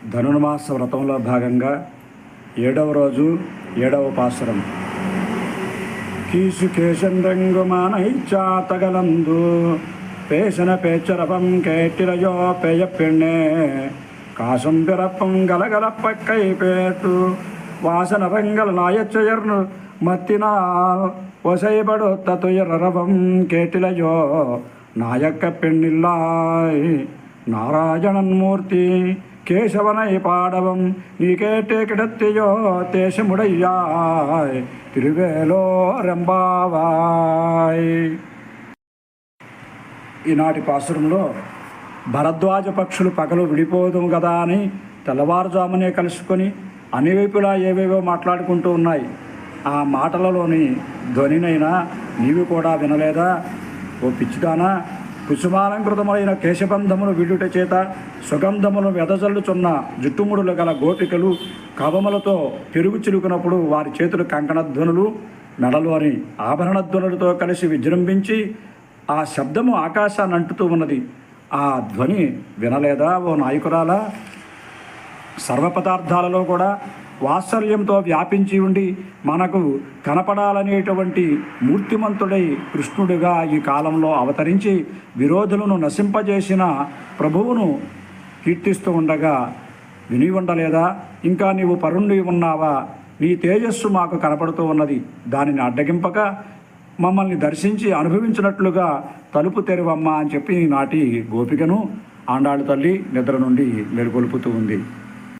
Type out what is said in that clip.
ధనుర్మాస వ్రతంలో భాగంగా 7వ రోజు 7వ పాసురం. కీసుకేశం రంగుమానైచ్చాతగలందు పేసన పేచరపం కేటిరయో పేయపెണ്ണే కాసం పిరప్పం గలగలప్పక్కై పేటు వాసన రంగల నాయచ్చయర్ను మత్తినాల్ ఒసైబడు తతుయరవం కేటిలయో నాయక్క పెண்ணில்லாய் நாராயணன்மூர்த்தி கேசவனை பாடவம் நீ கேட்டே கிடத்தியோ தேசமுடையாய் తిరువేలో రెంబావాయ్. ఈనాటి పాసురంలో భరద్వాజ పక్షులు పగలు విడిపోదు కదా అని తెల్లవారుజామునే కలుసుకొని అన్ని వైపులా ఏవేవో మాట్లాడుకుంటూ ఉన్నాయి. ఆ మాటలలోని ధ్వనినైనా నీవు కూడా వినలేదా? ఓ పిచ్చిదానా, కుసుమాలంకృతమైన కేశబంధమును విడుట చేత సుగంధమును వెదజల్లుచున్న జుట్టుముడులు గల గోపికలు కవములతో పెరుగు చిలుకునప్పుడు వారి చేతులు కంకణధ్వనులు మెడలు అని ఆభరణధ్వనులతో కలిసి విజృంభించి ఆ శబ్దము ఆకాశాన్ని అంటుతూ ఉన్నది. ఆ ధ్వని వినలేదా ఓ నాయకురాలా? సర్వపదార్థాలలో కూడా వాత్సల్యంతో వ్యాపించి ఉండి మనకు కనపడాలనేటువంటి మూర్తిమంతుడై కృష్ణుడిగా ఈ కాలంలో అవతరించి విరోధులను నశింపజేసిన ప్రభువును కీర్తిస్తూ ఉండగా విని ఉండలేదా? ఇంకా నీవు పరుండి ఉన్నావా? నీ తేజస్సు మాకు కనపడుతూ ఉన్నది. దానిని అడ్డగింపక మమ్మల్ని దర్శించి అనుభవించినట్లుగా తలుపు తెరువమ్మా అని చెప్పి నాటి గోపికను ఆండాళ్ళ తల్లి నిద్ర నుండి మేలుకొల్పుతూ ఉంది.